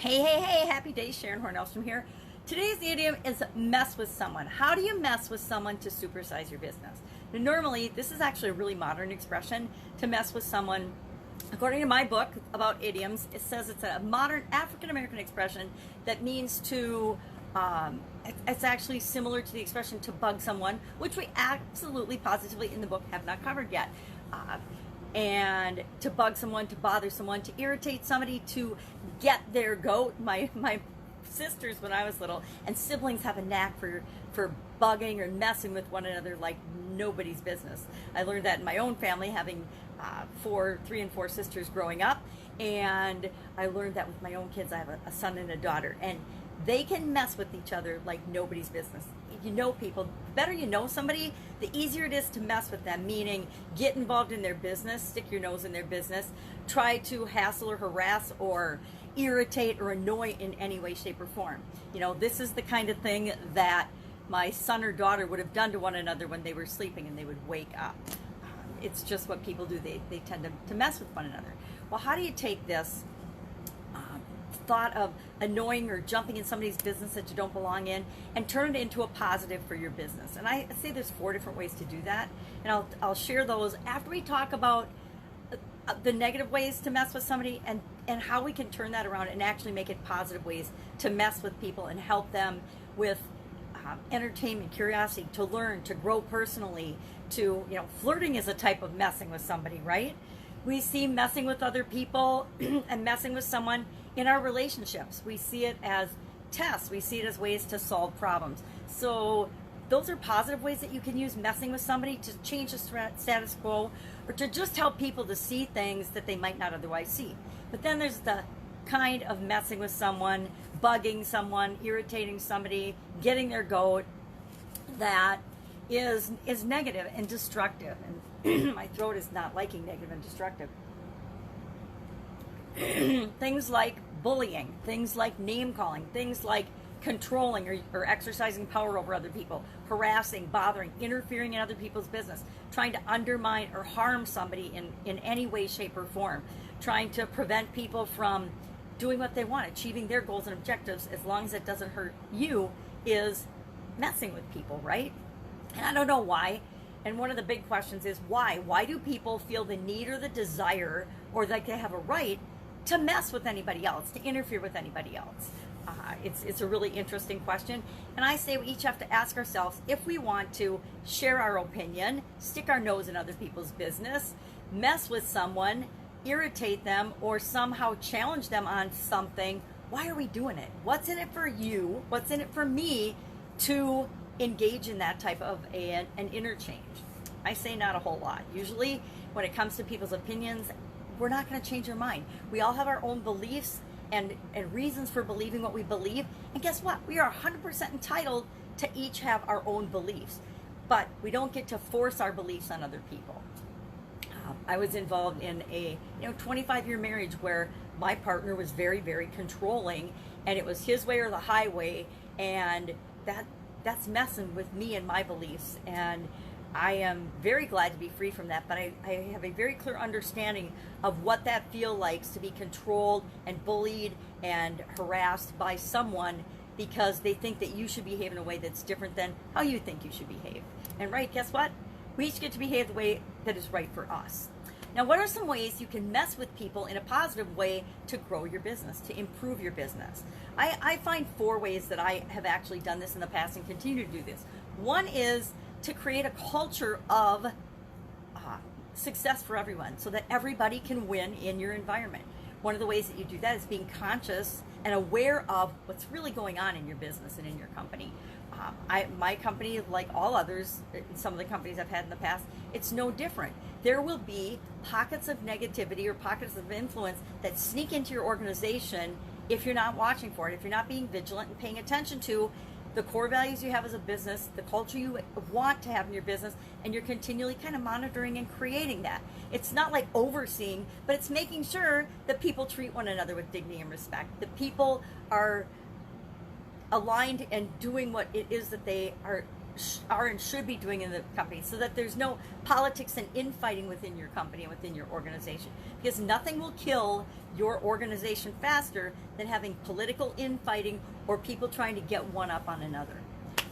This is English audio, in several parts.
Hey, happy day, Sharon Horne-Ellstrom here. Today's idiom is mess with someone. How do you mess with someone to supersize your business? Now, normally, this is actually a really modern expression to mess with someone. According to my book about idioms, it says it's a modern African-American expression that means to, it's actually similar to the expression to bug someone, which we absolutely, positively in the book have not covered yet. And to bug someone, to bother someone, to irritate somebody, to get their goat. My sisters, when I was little, and siblings have a knack for bugging or messing with one another like nobody's business. I learned that in my own family, having 3 and 4 sisters growing up, and I learned that with my own kids. I have a son and a daughter, and they can mess with each other like nobody's business. You know people, the better you know somebody, the easier it is to mess with them, meaning get involved in their business, stick your nose in their business, try to hassle or harass or irritate or annoy in any way, shape, or form. You know, this is the kind of thing that my son or daughter would have done to one another when they were sleeping and they would wake up. It's just what people do. They tend to mess with one another. Well, how do you take this thought of annoying or jumping in somebody's business that you don't belong in and turn it into a positive for your business? And I say there's 4 different ways to do that, and I'll share those after we talk about the negative ways to mess with somebody and how we can turn that around and actually make it positive ways to mess with people and help them with entertainment, curiosity, to learn, to grow personally, to, flirting is a type of messing with somebody, right? We see messing with other people and messing with someone in our relationships. We see it as tests. We see it as ways to solve problems. So those are positive ways that you can use messing with somebody to change the status quo or to just help people to see things that they might not otherwise see. But then there's the kind of messing with someone, bugging someone, irritating somebody, getting their goat, that is negative and destructive. And my throat is not liking negative and destructive. Things like bullying, things like name calling, things like controlling or exercising power over other people, harassing, bothering, interfering in other people's business, trying to undermine or harm somebody in any way, shape, or form, trying to prevent people from doing what they want, achieving their goals and objectives as long as it doesn't hurt you, is messing with people, right? And I don't know why. And one of the big questions is why? Why do people feel the need or the desire or like they have a right to mess with anybody else, to interfere with anybody else? It's a really interesting question. And I say we each have to ask ourselves if we want to share our opinion, stick our nose in other people's business, mess with someone, irritate them, or somehow challenge them on something. Why are we doing it? What's in it for you? What's in it for me to engage in that type of an interchange? I say not a whole lot. Usually when it comes to people's opinions, we're not going to change our mind. We all have our own beliefs and reasons for believing what we believe. And guess what? We are 100% entitled to each have our own beliefs. But we don't get to force our beliefs on other people. I was involved in a 25-year marriage where my partner was very, very controlling, and it was his way or the highway, and that's messing with me and my beliefs. And I am very glad to be free from that, but I have a very clear understanding of what that feels like to be controlled and bullied and harassed by someone because they think that you should behave in a way that's different than how you think you should behave. And right, guess what? We each get to behave the way that is right for us. Now, what are some ways you can mess with people in a positive way to grow your business, to improve your business? I find 4 ways that I have actually done this in the past and continue to do this. One is to create a culture of success for everyone so that everybody can win in your environment. One of the ways that you do that is being conscious and aware of what's really going on in your business and in your company. My company, like all others, some of the companies I've had in the past, it's no different. There will be pockets of negativity or pockets of influence that sneak into your organization if you're not watching for it, if you're not being vigilant and paying attention to the core values you have as a business, the culture you want to have in your business, and you're continually kind of monitoring and creating that. It's not like overseeing, but it's making sure that people treat one another with dignity and respect, that people are aligned and doing what it is that they are are and should be doing in the company, so that there's no politics and infighting within your company and within your organization. Because nothing will kill your organization faster than having political infighting or people trying to get one up on another.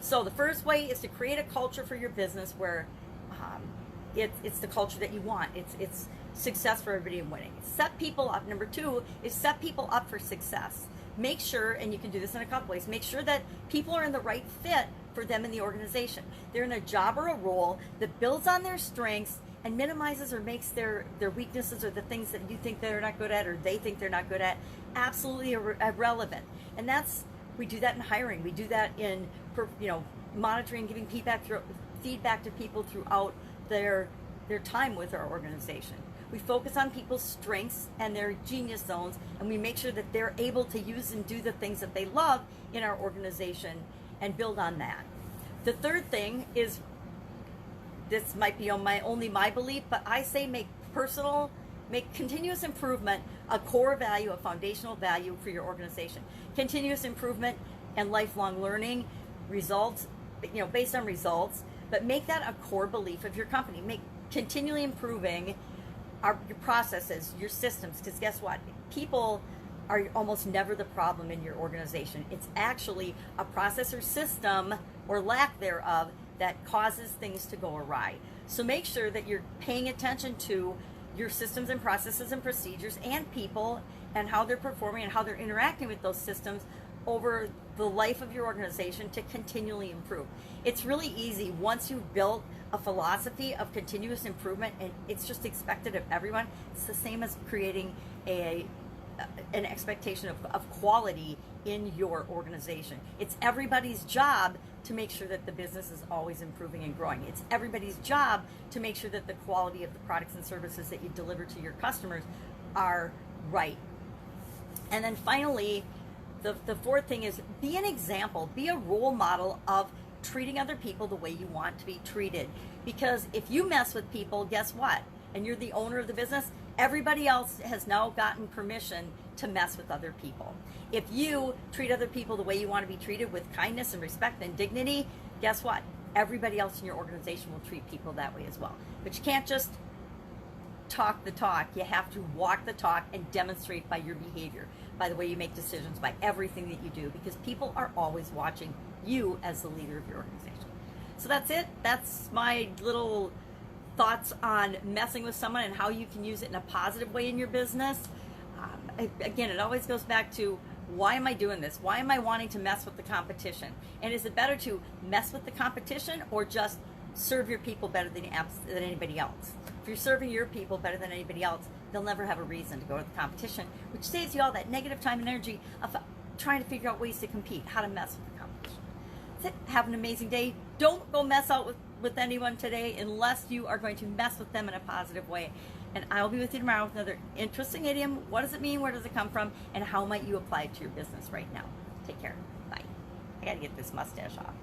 So the first way is to create a culture for your business where it's the culture that you want. It's success for everybody and winning. Set people up. Number 2 is set people up for success. Make sure, and you can do this in a couple ways, make sure that people are in the right fit for them in the organization. They're in a job or a role that builds on their strengths and minimizes or makes their weaknesses or the things that you think they're not good at or they think they're not good at absolutely irrelevant. And we do that in hiring. We do that in monitoring, giving feedback to people throughout their time with our organization. We focus on people's strengths and their genius zones, and we make sure that they're able to use and do the things that they love in our organization and build on that. The third thing is, this might be only my belief, but I say make continuous improvement a core value, a foundational value for your organization. Continuous improvement and lifelong learning, results, based on results, but make that a core belief of your company. Make continually improving your processes, your systems, because guess what? People are almost never the problem in your organization. It's actually a process or system, or lack thereof, that causes things to go awry. So make sure that you're paying attention to your systems and processes and procedures and people and how they're performing and how they're interacting with those systems over the life of your organization to continually improve. It's really easy once you've built a philosophy of continuous improvement, and it's just expected of everyone. It's the same as creating an expectation of quality in your organization. It's everybody's job to make sure that the business is always improving and growing. It's everybody's job to make sure that the quality of the products and services that you deliver to your customers are right. And then finally, the fourth thing is be an example, be a role model of treating other people the way you want to be treated. Because if you mess with people, guess what? And you're the owner of the business, everybody else has now gotten permission to mess with other people. If you treat other people the way you want to be treated, with kindness and respect and dignity, guess what? Everybody else in your organization will treat people that way as well. But you can't just talk the talk. You have to walk the talk and demonstrate by your behavior, by the way you make decisions, by everything that you do, because people are always watching you as the leader of your organization. So that's it. That's my little thoughts on messing with someone and how you can use it in a positive way in your business. Again, it always goes back to, why am I doing this? Why am I wanting to mess with the competition? And is it better to mess with the competition or just serve your people better than anybody else? If you're serving your people better than anybody else, they'll never have a reason to go to the competition, which saves you all that negative time and energy of trying to figure out ways to compete, how to mess with the competition. That's it. Have an amazing day. Don't go mess out with anyone today unless you are going to mess with them in a positive way. And I'll be with you tomorrow with another interesting idiom. What does it mean? Where does it come from? And how might you apply it to your business right now? Take care. Bye. I got to get this mustache off.